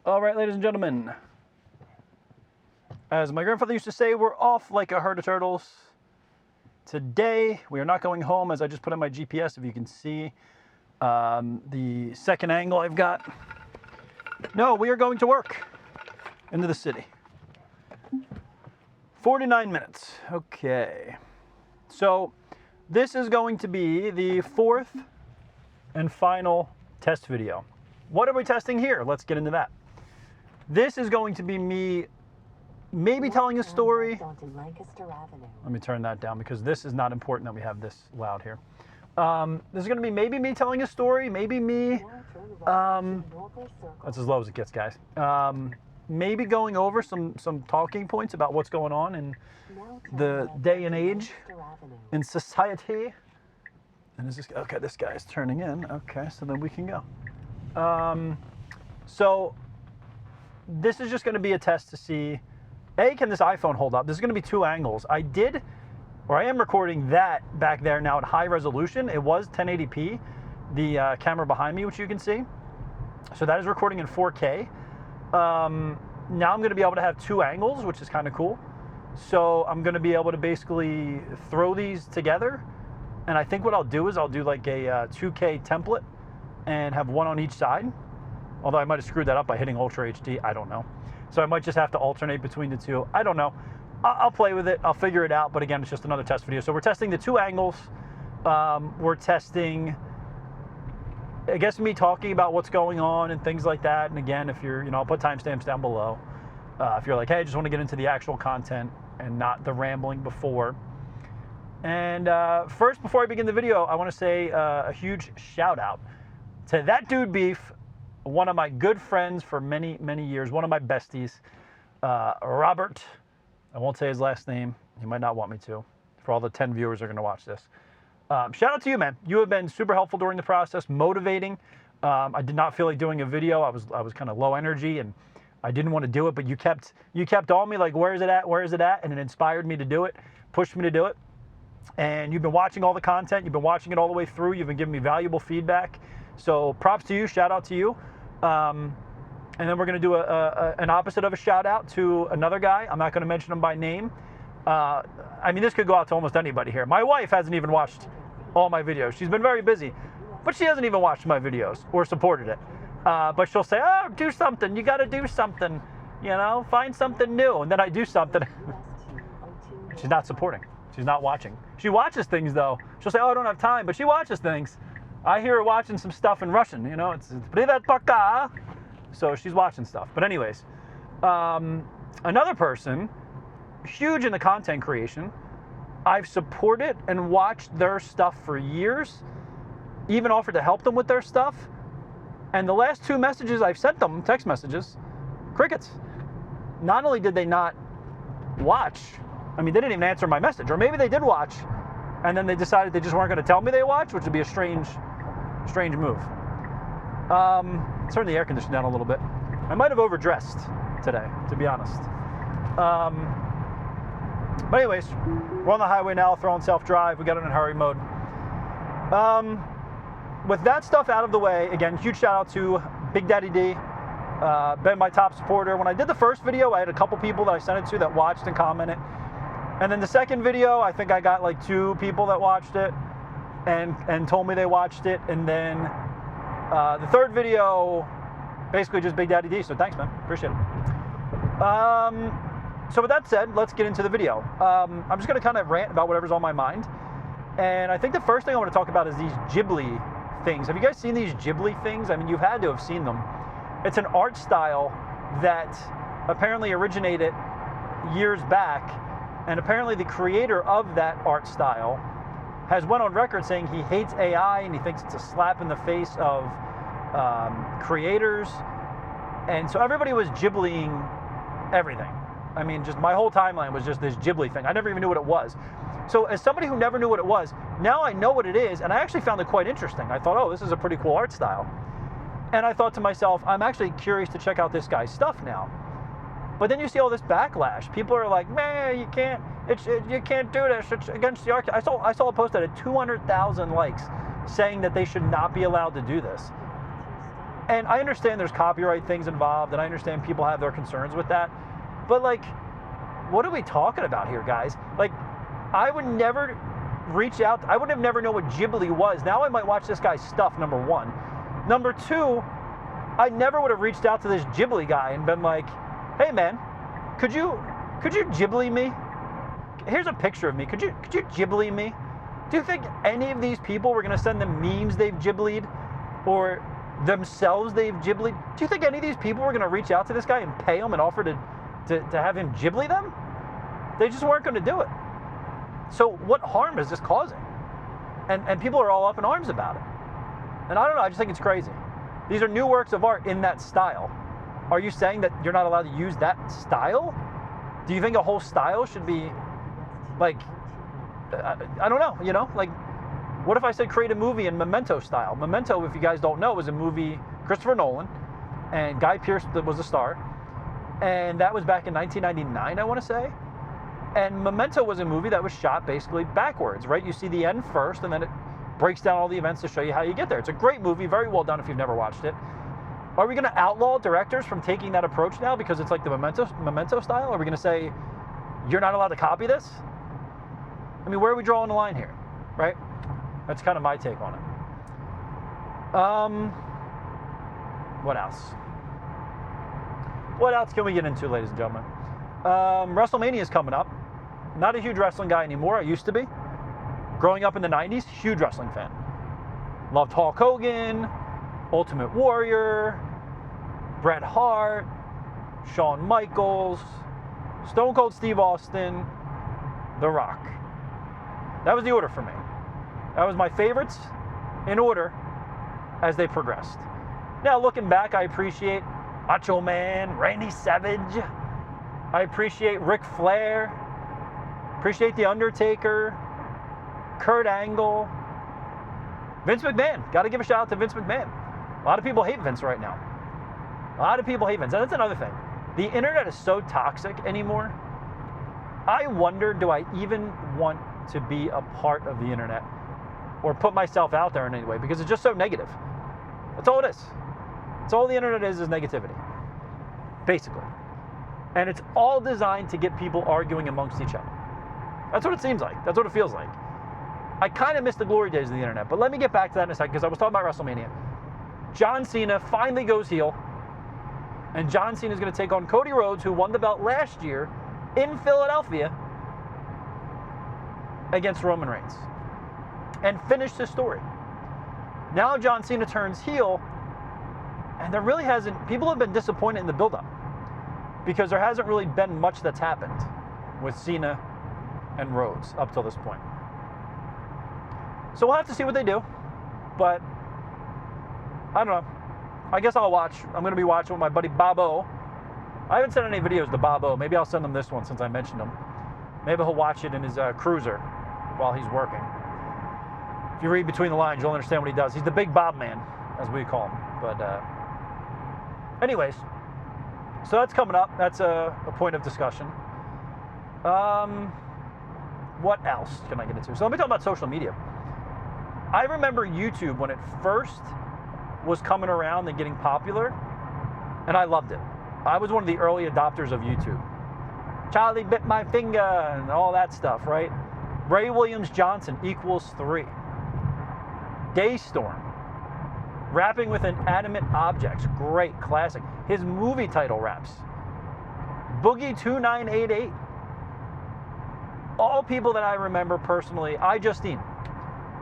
All right, ladies and gentlemen. As my grandfather used to say, we're off like a herd of turtles. Today, we are not going home, as I just put in my GPS, if you can see the second angle I've got. No, we are going to work into the city. 49 minutes. Okay. So, this is going to be the fourth and final test video. What are we testing here? Let's get into that. This is going to be me maybe telling a story. Let me turn that down because this is not important that we have this loud here. This is going to be maybe me telling a story, maybe me, that's as low as it gets, guys. Maybe going over some talking points about what's going on in the day and age in society. And is this, okay, this guy's turning in. Okay, so then we can go. So this is just going to be a test to see, can this iPhone hold up? This is going to be two angles. I am recording that back there now at high resolution. It was 1080p, the camera behind me, which you can see. So that is recording in 4K. Now I'm going to be able to have two angles, which is kind of cool. So I'm going to be able to basically throw these together. And I think what I'll do is I'll do like a 2K template and have one on each side. Although I might have screwed that up by hitting Ultra HD, I don't know. So I might just have to alternate between the two. I don't know. I'll play with it. I'll figure it out. But again, it's just another test video. So we're testing the two angles. We're testing, I guess, me talking about what's going on and things like that. And again, if you're, I'll put timestamps down below. If you're like, hey, I just want to get into the actual content and not the rambling before. And first, before I begin the video, I want to say a huge shout out to that dude Beef, one of my good friends for many, many years, one of my besties, Robert. I won't say his last name. He might not want me to, for all the 10 viewers who are going to watch this. Shout out to you, man. You have been super helpful during the process, motivating. I did not feel like doing a video. I was kind of low energy, and I didn't want to do it, but you kept on me, like, where is it at? Where is it at? And it inspired me to do it, pushed me to do it. And you've been watching all the content. You've been watching it all the way through. You've been giving me valuable feedback. So props to you. Shout out to you. And then we're going to do an opposite of a shout out to another guy. I'm not going to mention him by name. I mean, this could go out to almost anybody here. My wife hasn't even watched all my videos. She's been very busy, but she hasn't even watched my videos or supported it. But she'll say, oh, do something. You got to do something, find something new. And then I do something. She's not supporting. She's not watching. She watches things, though. She'll say, oh, I don't have time, but she watches things. I hear her watching some stuff in Russian, it's privet poka. So she's watching stuff. But anyways, another person, huge in the content creation, I've supported and watched their stuff for years, even offered to help them with their stuff. And the last two messages I've sent them, text messages, crickets. Not only did they not watch, they didn't even answer my message. Or maybe they did watch, and then they decided they just weren't going to tell me they watched, which would be a strange move. Turn the air conditioner down a little bit. I might have overdressed today, to be honest. But anyways, we're on the highway now, throwing self-drive. We got it in hurry mode. With that stuff out of the way, again, huge shout out to Big Daddy D, been my top supporter. When I did the first video, I had a couple people that I sent it to that watched and commented. And then the second video, I think I got like 2 people that watched it and told me they watched it. And then the third video, basically just Big Daddy D. So thanks, man. Appreciate it. So with that said, let's get into the video. I'm just going to kind of rant about whatever's on my mind. And I think the first thing I want to talk about is these Ghibli things. Have you guys seen these Ghibli things? You've had to have seen them. It's an art style that apparently originated years back. And apparently the creator of that art style has went on record saying he hates AI and he thinks it's a slap in the face of creators. And so everybody was Ghibliing everything. Just my whole timeline was just this Ghibli thing. I never even knew what it was. So as somebody who never knew what it was, now I know what it is, and I actually found it quite interesting. I thought, oh, this is a pretty cool art style. And I thought to myself, I'm actually curious to check out this guy's stuff now. But then you see all this backlash. People are like, man, you can't do this. It's against the art. I saw a post that had 200,000 likes saying that they should not be allowed to do this. And I understand there's copyright things involved, and I understand people have their concerns with that. But, like, what are we talking about here, guys? Like, I would never reach out. I would have never known what Ghibli was. Now I might watch this guy's stuff, number one. Number two, I never would have reached out to this Ghibli guy and been like, hey, man, could you Ghibli me? Here's a picture of me. Could you Ghibli me? Do you think any of these people were going to send them memes they've Ghiblied or themselves they've Ghiblied? Do you think any of these people were going to reach out to this guy and pay him and offer to have him Ghibli them? They just weren't going to do it. So what harm is this causing? And people are all up in arms about it. And I don't know, I just think it's crazy. These are new works of art in that style. Are you saying that you're not allowed to use that style? Do you think a whole style should be, like, I don't know, you know? Like, what if I said create a movie in Memento style? Memento, if you guys don't know, was a movie, Christopher Nolan, and Guy Pearce was the star. And that was back in 1999, I want to say. And Memento was a movie that was shot basically backwards, right? You see the end first, and then it breaks down all the events to show you how you get there. It's a great movie, very well done if you've never watched it. Are we going to outlaw directors from taking that approach now because it's like the Memento style? Are we going to say, you're not allowed to copy this? I mean, where are we drawing the line here, right? That's kind of my take on it. What else? What else can we get into, ladies and gentlemen? WrestleMania is coming up. Not a huge wrestling guy anymore. I used to be. Growing up in the 90s, huge wrestling fan. Loved Hulk Hogan, Ultimate Warrior, Bret Hart, Shawn Michaels, Stone Cold Steve Austin, The Rock. That was the order for me. That was my favorites in order as they progressed. Now, looking back, I appreciate Macho Man, Randy Savage. I appreciate Ric Flair. Appreciate The Undertaker, Kurt Angle, Vince McMahon. Got to give a shout out to Vince McMahon. A lot of people hate Vince right now. A lot of people hate Vince. And that's another thing. The internet is so toxic anymore. I wonder, do I even want to be a part of the internet or put myself out there in any way? Because it's just so negative. That's all it is. That's all the internet is negativity, basically. And it's all designed to get people arguing amongst each other. That's what it seems like. That's what it feels like. I kind of miss the glory days of the internet, but let me get back to that in a second because I was talking about WrestleMania. John Cena finally goes heel, and John Cena is going to take on Cody Rhodes, who won the belt last year in Philadelphia against Roman Reigns, and finish his story. Now John Cena turns heel, and there really hasn't, people have been disappointed in the build-up because there hasn't really been much that's happened with Cena and Rhodes up till this point. So we'll have to see what they do, but I don't know. I guess I'll watch. I'm going to be watching with my buddy Bobo. I haven't sent any videos to Bobo. Maybe I'll send him this one since I mentioned him. Maybe he'll watch it in his cruiser while he's working. If you read between the lines, you'll understand what he does. He's the big Bob man, as we call him. But anyways, so that's coming up. That's a point of discussion. What else can I get into? So let me talk about social media. I remember YouTube when it first was coming around and getting popular, and I loved it. I was one of the early adopters of YouTube. Charlie bit my finger and all that stuff, right? Ray Williams Johnson equals 3. Daystorm. Rapping with inanimate objects. Great, classic. His movie title raps. Boogie 2988. All people that I remember personally. iJustine.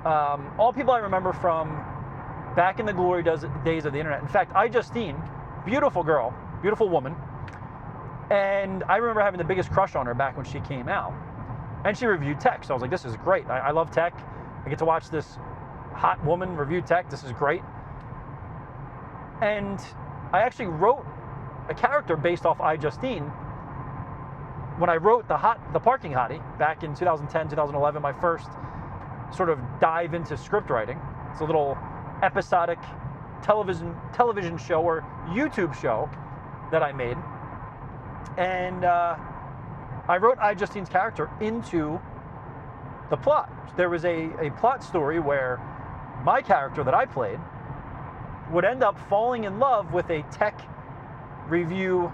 All people I remember from back in the glory days of the internet. In fact, iJustine, beautiful girl, beautiful woman. And I remember having the biggest crush on her back when she came out. And she reviewed tech. So I was like, this is great. I love tech. I get to watch this hot woman review tech. This is great. And I actually wrote a character based off iJustine when I wrote the Parking Hottie back in 2010, 2011, my first sort of dive into script writing. It's a little episodic television show or YouTube show that I made. And I wrote iJustine's character into the plot. There was a plot story where my character that I played would end up falling in love with a tech review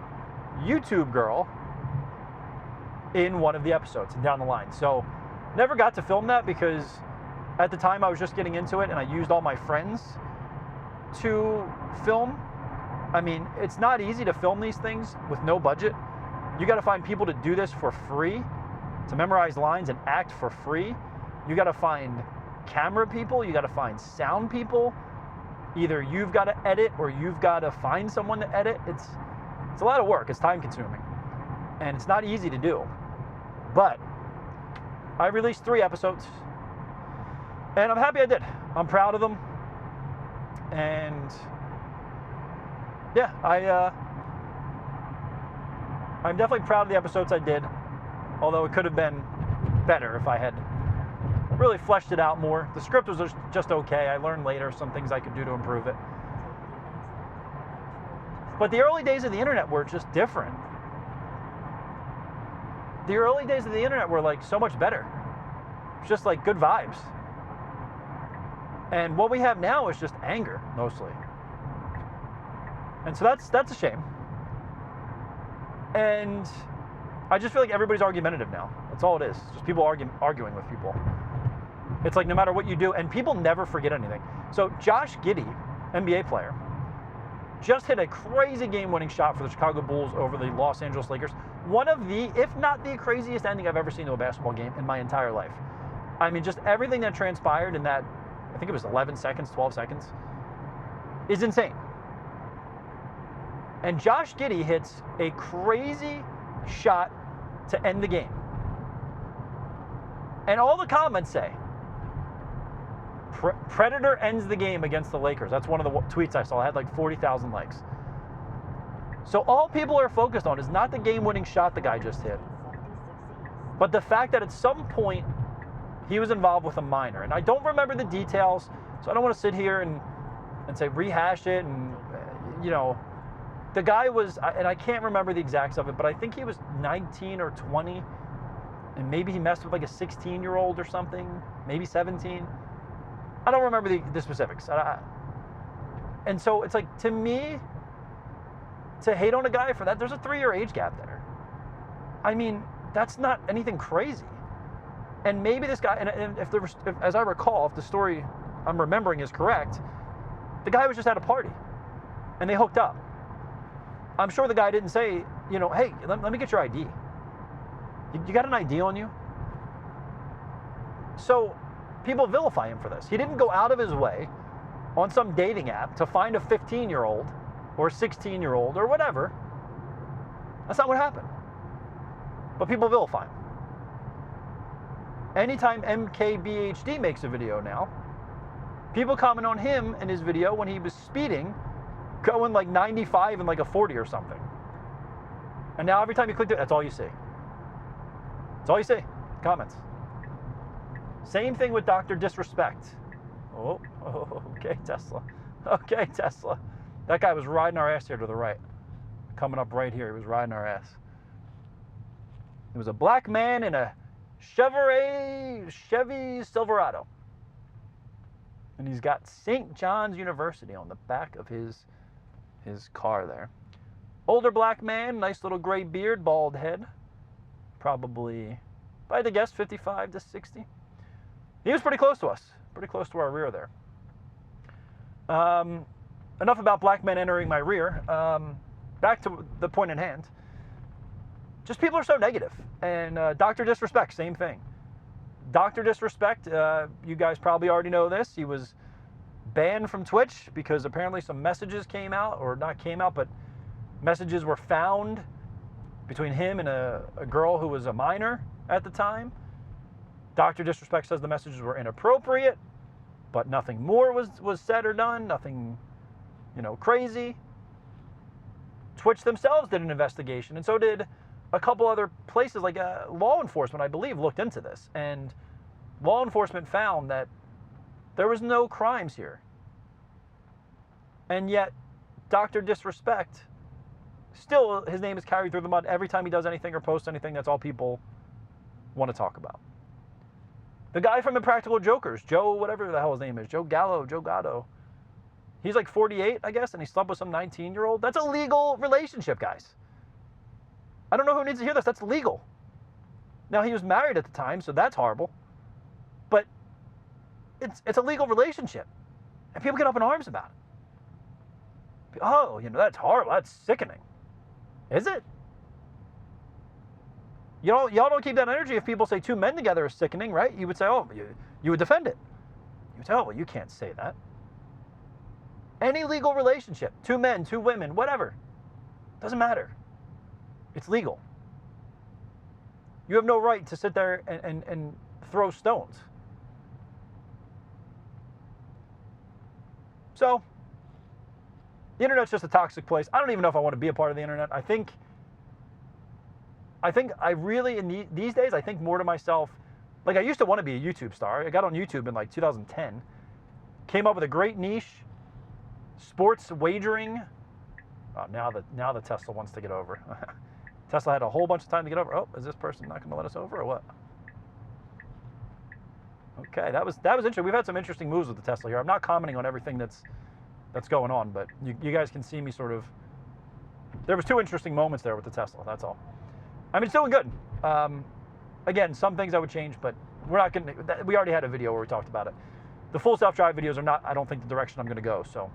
YouTube girl in one of the episodes and down the line. So never got to film that because at the time I was just getting into it and I used all my friends to film. I mean, it's not easy to film these things with no budget. You got to find people to do this for free, to memorize lines and act for free. You got to find camera people, you got to find sound people. Either you've got to edit or you've got to find someone to edit. It's a lot of work. It's time consuming. And it's not easy to do. But I released 3 episodes. And I'm happy I did. I'm proud of them. And yeah, I'm definitely proud of the episodes I did. Although it could have been better if I had really fleshed it out more. The script was just okay. I learned later some things I could do to improve it. But the early days of the internet were just different. The early days of the internet were like so much better. It's just like good vibes. And what we have now is just anger, mostly. And so that's a shame. And I just feel like everybody's argumentative now. That's all it is. Just people arguing with people. It's like no matter what you do, and people never forget anything. So Josh Giddey, NBA player, just hit a crazy game-winning shot for the Chicago Bulls over the Los Angeles Lakers. One of the, if not the craziest ending I've ever seen to a basketball game in my entire life. I mean, just everything that transpired in that, I think it was 11 seconds, 12 seconds, is insane. And Josh Giddey hits a crazy shot to end the game. And all the comments say, Predator ends the game against the Lakers. That's one of the tweets I saw. It had like 40,000 likes. So all people are focused on is not the game-winning shot the guy just hit, but the fact that at some point he was involved with a minor. And I don't remember the details, so I don't want to sit here and say rehash it. And, you know, the guy was, and I can't remember the exacts of it, but I think he was 19 or 20, and maybe he messed with like a 16-year-old or something, maybe 17. I don't remember the specifics. And so it's like, to me, to hate on a guy for that, there's a 3-year age gap there. I mean, that's not anything crazy. And maybe this guy, and if as I recall, if the story I'm remembering is correct, the guy was just at a party, and they hooked up. I'm sure the guy didn't say, you know, hey, let me get your ID. You got an ID on you? So people vilify him for this. He didn't go out of his way on some dating app to find a 15-year-old or a 16-year-old or whatever. That's not what happened. But people vilify him. Anytime MKBHD makes a video now, people comment on him in his video when he was speeding, going like 95 and like a 40 or something. And now every time you click it, that's all you see. That's all you see. Comments. Same thing with Dr. Disrespect. Oh, okay, Tesla. Okay, Tesla. That guy was riding our ass here to the right. Coming up right here, he was riding our ass. It was a black man in a Chevy Silverado. And he's got St. John's University on the back of his car there. Older black man, nice little gray beard, bald head. Probably, if I had to guess, 55 to 60. He was pretty close to us, pretty close to our rear there. Enough about black men entering my rear. Back to the point at hand. Just people are so negative. And Dr. Disrespect, same thing. Dr. Disrespect, you guys probably already know this. He was banned from Twitch because apparently some messages came out, or not came out, but messages were found between him and a girl who was a minor at the time. Dr. Disrespect says the messages were inappropriate, but nothing more was said or done, nothing, you know, crazy. Twitch themselves did an investigation, and so did a couple other places, like law enforcement, I believe, looked into this. And law enforcement found that there was no crimes here. And yet, Dr. Disrespect, still his name is carried through the mud every time he does anything or posts anything. That's all people want to talk about. The guy from Impractical Jokers, Joe, whatever the hell his name is, Joe Gallo, Joe Gatto, He's like 48, I guess, and he slept with some 19-year-old. That's a legal relationship, guys. I don't know who needs to hear this. That's legal. Now, he was married at the time, so that's horrible. But it's a legal relationship. And people get up in arms about it. Oh, that's horrible. That's sickening. Is it? Y'all don't keep that energy if people say two men together is sickening, right? You would say, oh, you would defend it. You would say, oh, well, you can't say that. Any legal relationship, two men, two women, whatever, doesn't matter. It's legal. You have no right to sit there and throw stones. So, the internet's just a toxic place. I don't even know if I want to be a part of the internet. I think I really, in these days, I think more to myself. Like, I used to want to be a YouTube star. I got on YouTube in like 2010. Came up with a great niche. Sports wagering. Oh, now the Tesla wants to get over. Tesla had a whole bunch of time to get over. Oh, is this person not going to let us over or what? Okay, that was interesting. We've had some interesting moves with the Tesla here. I'm not commenting on everything that's going on, but you guys can see me sort of. There was two interesting moments there with the Tesla. That's all. I mean, it's doing good. Again, some things I would change, but we're not going to. We already had a video where we talked about it. The full self-drive videos are not, I don't think, the direction I'm going to go. So,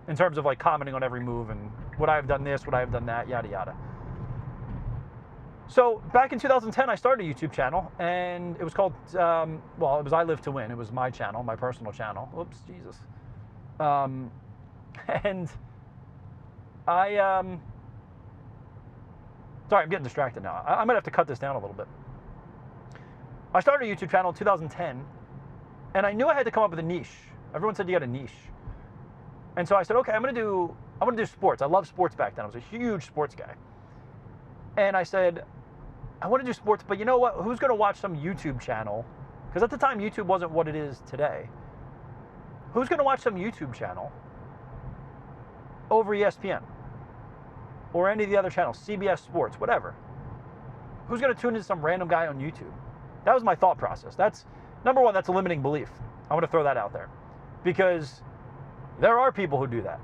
in terms of like commenting on every move and would I have done this, would I have done that, yada yada. So back in 2010, I started a YouTube channel, and it was called, it was I Live to Win. It was my channel, my personal channel. Oops, Jesus. And I, sorry, I'm getting distracted now. I might have to cut this down a little bit. I started a YouTube channel in 2010, and I knew I had to come up with a niche. Everyone said you got a niche. And so I said, okay, I'm gonna do sports. I love sports back then. I was a huge sports guy. And I said, I want to do sports, but you know what? Who's going to watch some YouTube channel? Because at the time, YouTube wasn't what it is today. Who's going to watch some YouTube channel over ESPN? Or any of the other channels, CBS Sports, whatever? Who's going to tune in some random guy on YouTube? That was my thought process. That's, number one, that's a limiting belief. I want to throw that out there. Because there are people who do that.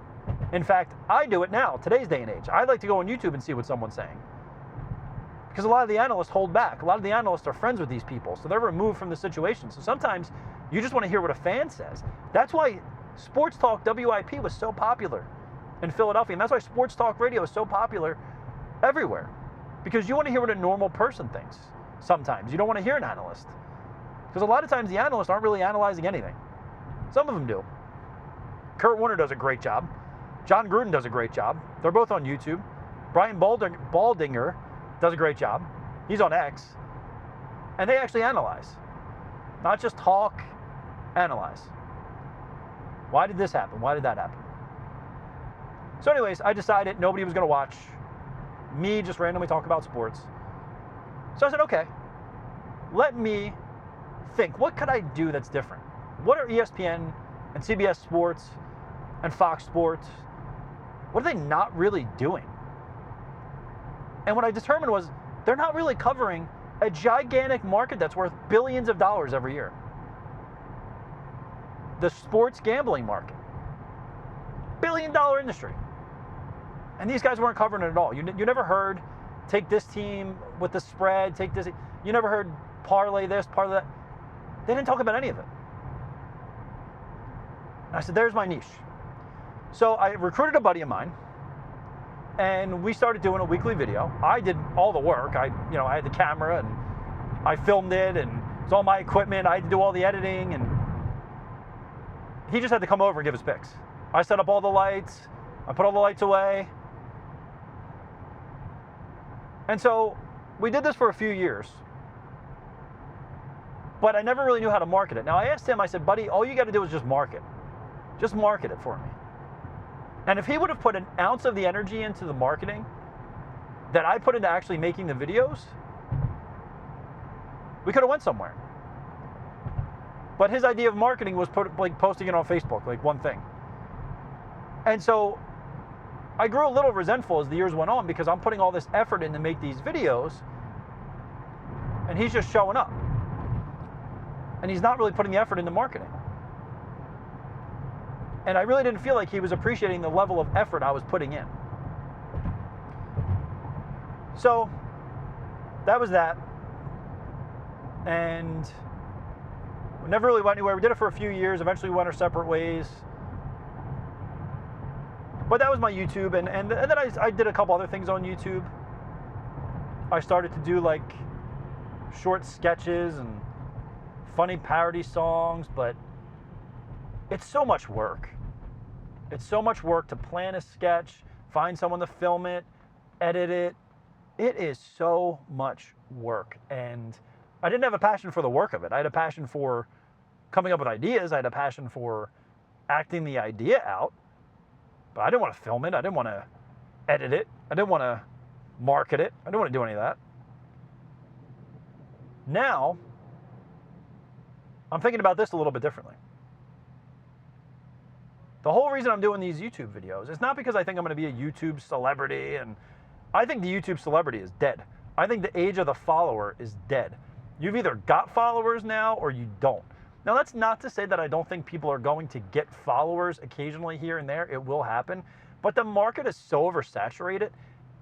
In fact, I do it now, today's day and age. I like to go on YouTube and see what someone's saying. Because a lot of the analysts hold back. A lot of the analysts are friends with these people, so they're removed from the situation. So sometimes you just want to hear what a fan says. That's why Sports Talk WIP was so popular in Philadelphia, and that's why Sports Talk Radio is so popular everywhere. Because you want to hear what a normal person thinks sometimes. You don't want to hear an analyst. Because a lot of times the analysts aren't really analyzing anything. Some of them do. Kurt Warner does a great job. John Gruden does a great job. They're both on YouTube. Brian Baldinger does a great job. He's on X. And they actually analyze. Not just talk, analyze. Why did this happen? Why did that happen? So anyways, I decided nobody was going to watch me just randomly talk about sports. So I said, okay, let me think. What could I do that's different? What are ESPN and CBS Sports and Fox Sports, what are they not really doing? And what I determined was they're not really covering a gigantic market that's worth billions of dollars every year. The sports gambling market. $1 billion industry. And these guys weren't covering it at all. You never heard, take this team with the spread, take this. You never heard parlay this, parlay that. They didn't talk about any of it. And I said, there's my niche. So I recruited a buddy of mine, and we started doing a weekly video. I did all the work. I had the camera, and I filmed it, and it was all my equipment. I had to do all the editing, and he just had to come over and give his picks. I set up all the lights. I put all the lights away. And so we did this for a few years, but I never really knew how to market it. Now I asked him, I said, buddy, all you got to do is just market. Just market it for me. And if he would have put an ounce of the energy into the marketing that I put into actually making the videos, we could have went somewhere. But his idea of marketing was posting it on Facebook, like one thing. And so I grew a little resentful as the years went on because I'm putting all this effort in to make these videos, and he's just showing up. And he's not really putting the effort into marketing. And I really didn't feel like he was appreciating the level of effort I was putting in. So that was that. And we never really went anywhere. We did it for a few years. Eventually we went our separate ways. But that was my YouTube. And then I did a couple other things on YouTube. I started to do like short sketches and funny parody songs, but it's so much work. It's so much work to plan a sketch, find someone to film it, edit it. It is so much work. And I didn't have a passion for the work of it. I had a passion for coming up with ideas. I had a passion for acting the idea out. But I didn't want to film it. I didn't want to edit it. I didn't want to market it. I didn't want to do any of that. Now, I'm thinking about this a little bit differently. The whole reason I'm doing these YouTube videos is not because I think I'm going to be a YouTube celebrity, and I think the YouTube celebrity is dead. I think the age of the follower is dead. You've either got followers now or you don't. Now, that's not to say that I don't think people are going to get followers occasionally here and there. It will happen. But the market is so oversaturated.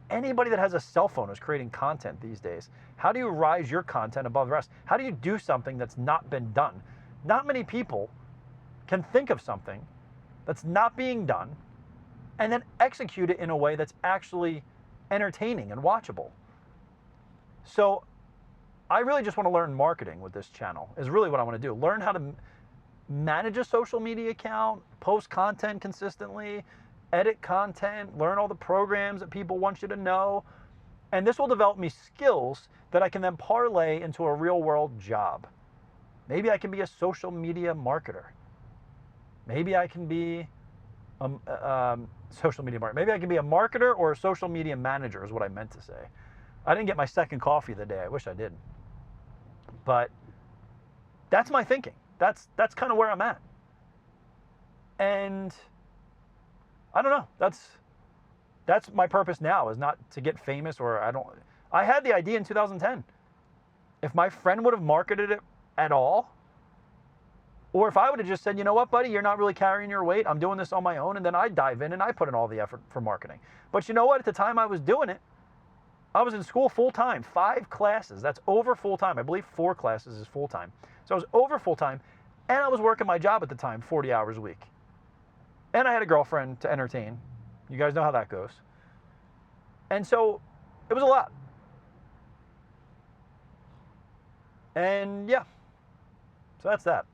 Anybody that has a cell phone is creating content these days. How do you rise your content above the rest? How do you do something that's not been done? Not many people can think of something that's not being done and then execute it in a way that's actually entertaining and watchable. So I really just want to learn marketing with this channel is really what I want to do. Learn how to manage a social media account, post content consistently, edit content, learn all the programs that people want you to know. And this will develop me skills that I can then parlay into a real world job. Maybe I can be a social media marketer. Maybe I can be a social media marketer. Maybe I can be a marketer or a social media manager is what I meant to say. I didn't get my second coffee of the day. I wish I did. But that's my thinking. That's kind of where I'm at. And I don't know. That's my purpose now, is not to get famous, or I had the idea in 2010. If my friend would have marketed it at all, or if I would have just said, you know what, buddy, you're not really carrying your weight. I'm doing this on my own. And then I dive in and I put in all the effort for marketing. But you know what? At the time I was doing it, I was in school full time, 5 classes. That's over full time. I believe 4 classes is full time. So I was over full time, and I was working my job at the time, 40 hours a week. And I had a girlfriend to entertain. You guys know how that goes. And so it was a lot. And yeah, so that's that.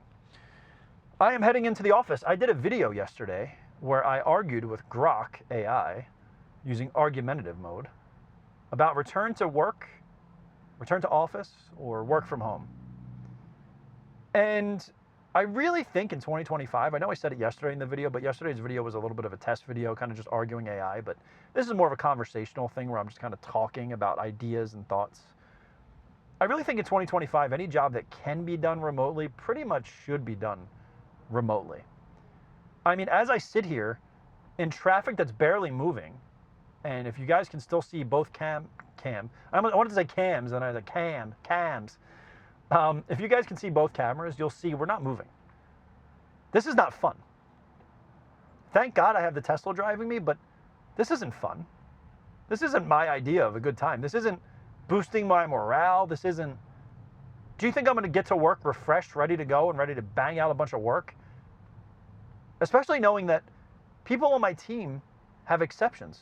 I am heading into the office. I did a video yesterday where I argued with Grok AI using argumentative mode about return to work, return to office, or work from home. And I really think in 2025, I know I said it yesterday in the video, but yesterday's video was a little bit of a test video, kind of just arguing AI, but this is more of a conversational thing where I'm just kind of talking about ideas and thoughts. I really think in 2025, any job that can be done remotely pretty much should be done remotely. I mean, as I sit here in traffic that's barely moving, and if you guys can still see both I wanted to say cams, and I said cams. If you guys can see both cameras, you'll see we're not moving. This is not fun. Thank God I have the Tesla driving me, but this isn't fun. This isn't my idea of a good time. This isn't boosting my morale. This isn't... Do you think I'm going to get to work refreshed, ready to go, and ready to bang out a bunch of work? Especially knowing that people on my team have exceptions.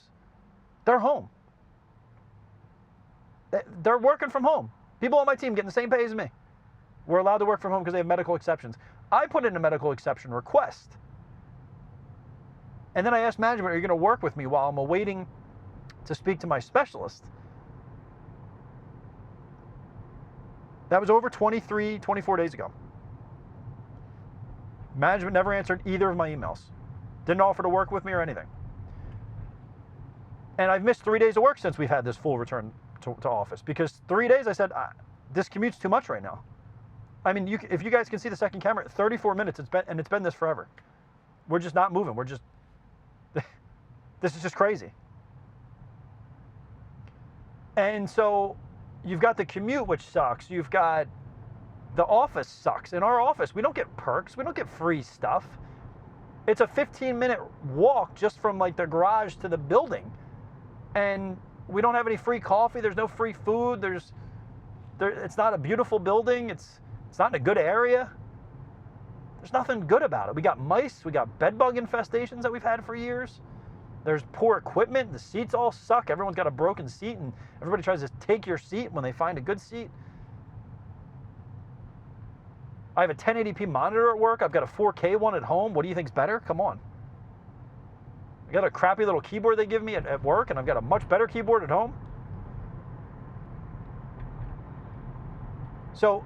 They're home. They're working from home. People on my team getting the same pay as me. We're allowed to work from home because they have medical exceptions. I put in a medical exception request. And then I asked management, are you going to work with me while I'm awaiting to speak to my specialist? That was over 24 days ago. Management never answered either of my emails. Didn't offer to work with me or anything. And I've missed 3 days of work since we've had this full return to office, because 3 days I said, this commute's too much right now. I mean, if you guys can see the second camera, 34 minutes, it's been this forever. We're just not moving. This is just crazy. And so you've got the commute, which sucks. You've got the office sucks. In our office, we don't get perks. We don't get free stuff. It's a 15-minute walk just from like the garage to the building. And we don't have any free coffee. There's no free food. It's not a beautiful building. It's not in a good area. There's nothing good about it. We got mice. We got bed bug infestations that we've had for years. There's poor equipment. The seats all suck. Everyone's got a broken seat, and everybody tries to take your seat when they find a good seat. I have a 1080p monitor at work. I've got a 4K one at home. What do you think's better? Come on. I got a crappy little keyboard they give me at work, and I've got a much better keyboard at home. So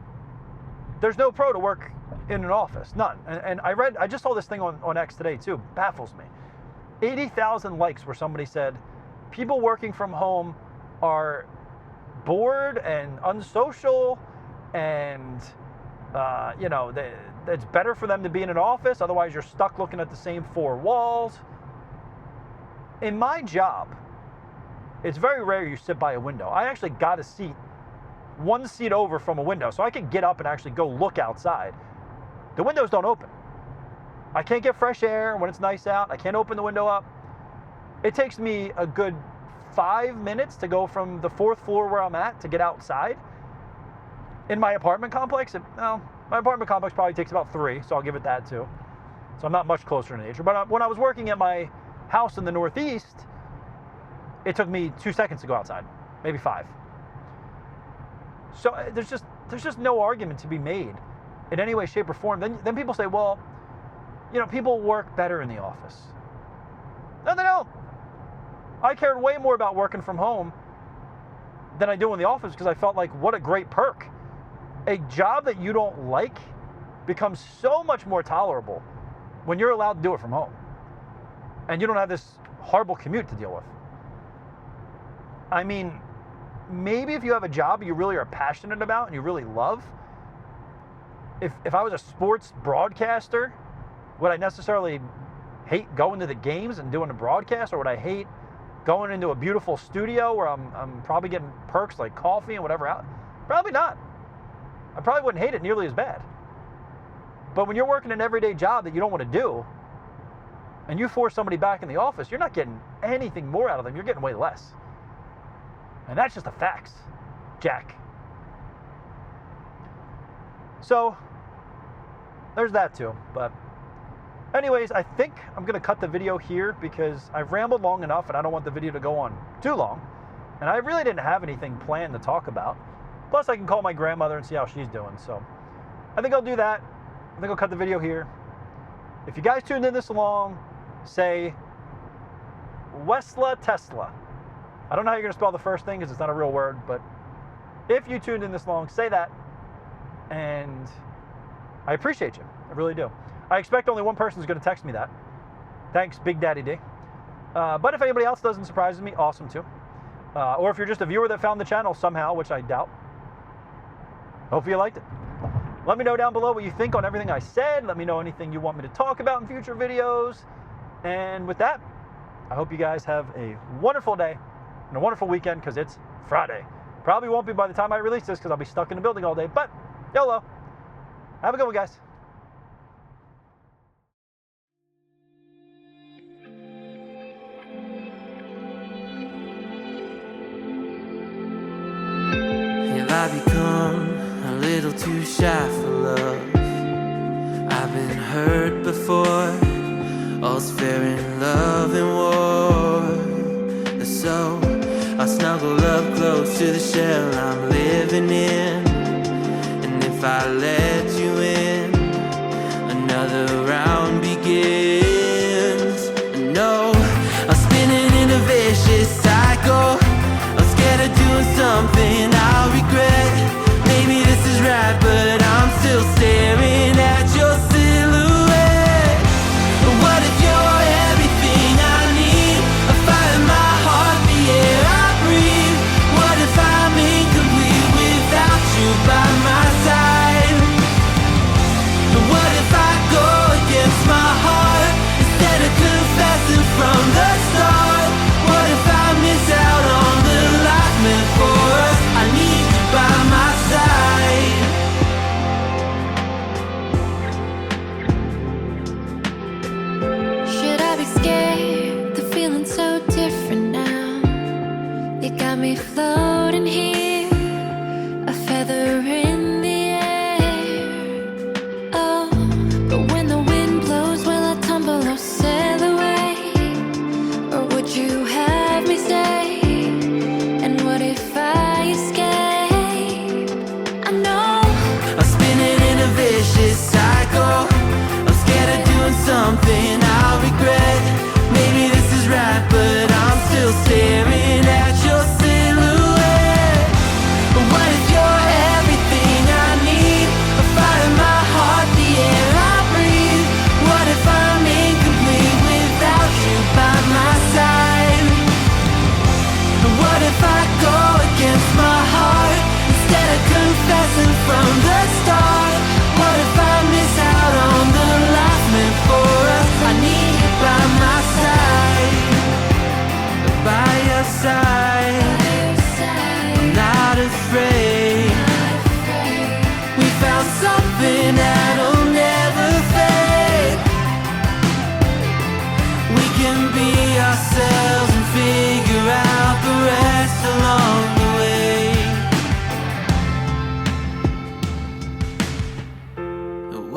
there's no pro to work in an office, none. And I just saw this thing on X today too, baffles me. 80,000 likes where somebody said, people working from home are bored and unsocial, and it's better for them to be in an office, otherwise you're stuck looking at the same four walls. In my job, it's very rare you sit by a window. I actually got a seat, one seat over from a window, so I could get up and actually go look outside. The windows don't open. I can't get fresh air when it's nice out. I can't open the window up. It takes me a good 5 minutes to go from the 4th floor where I'm at to get outside. In my apartment complex, my apartment complex probably takes about 3, so I'll give it that too. So I'm not much closer to nature. But when I was working at my house in the Northeast, it took me 2 seconds to go outside, maybe 5. So there's just no argument to be made in any way, shape, or form. Then people say, well, people work better in the office. No, they don't. I cared way more about working from home than I do in the office, because I felt like, what a great perk. A job that you don't like becomes so much more tolerable when you're allowed to do it from home. And you don't have this horrible commute to deal with. I mean, maybe if you have a job you really are passionate about and you really love, if I was a sports broadcaster, would I necessarily hate going to the games and doing a broadcast, or would I hate going into a beautiful studio where I'm probably getting perks like coffee and whatever out? Probably not. I probably wouldn't hate it nearly as bad. But when you're working an everyday job that you don't want to do, and you force somebody back in the office, you're not getting anything more out of them. You're getting way less. And that's just the facts, Jack. So there's that too. But anyways, I think I'm going to cut the video here because I've rambled long enough and I don't want the video to go on too long. And I really didn't have anything planned to talk about. Plus, I can call my grandmother and see how she's doing. So I think I'll do that. I think I'll cut the video here. If you guys tuned in this long, say Wesla Tesla. I don't know how you're going to spell the first thing because it's not a real word, but if you tuned in this long, say that. And I appreciate you. I really do. I expect only one person is going to text me that. Thanks, Big Daddy D. But if anybody else doesn't surprise me, awesome too. Or if you're just a viewer that found the channel somehow, which I doubt. Hopefully you liked it. Let me know down below what you think on everything I said. Let me know anything you want me to talk about in future videos. And with that, I hope you guys have a wonderful day and a wonderful weekend, because it's Friday. Probably won't be by the time I release this because I'll be stuck in the building all day. But YOLO. Have a good one, guys. Have I become a little too shy for love? I've been hurt before. All's fair in love and war. So I snuggle up close to the shell I'm living in. And if I let you in, another round begins. No, I'm spinning in a vicious cycle. I'm scared of doing something I'll regret. Maybe this is right, but I'm still staring at your silhouette. What if you're everything I need? A fire in my heart, the air I breathe. What if I'm incomplete without you by my side? What if I go against my heart instead of confessing from the start? What if I miss out on got me floating here, a feather in the air. Oh, but when the wind blows, will I tumble or sail away? Or would you have me stay? And what if I escape? I know I'm spinning in a vicious cycle. I'm scared of doing something I'll regret. Maybe this is right, but I'm still staring at your silhouette. What if you're everything I need? A fire in my heart, the air I breathe. What if I'm incomplete without you by my side? What if I go against my heart instead of confessing from the start? What if I miss out on the life meant for us? I need you by my side, by your side. I'm not afraid. We found something that'll never fade. We can be ourselves and figure out the rest along the way.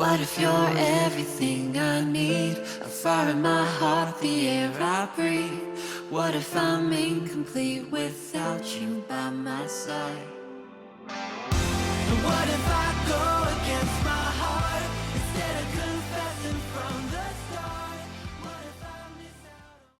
What if you're everything I need? A fire in my heart, the air I breathe. What if I'm incomplete without you by my side? What if I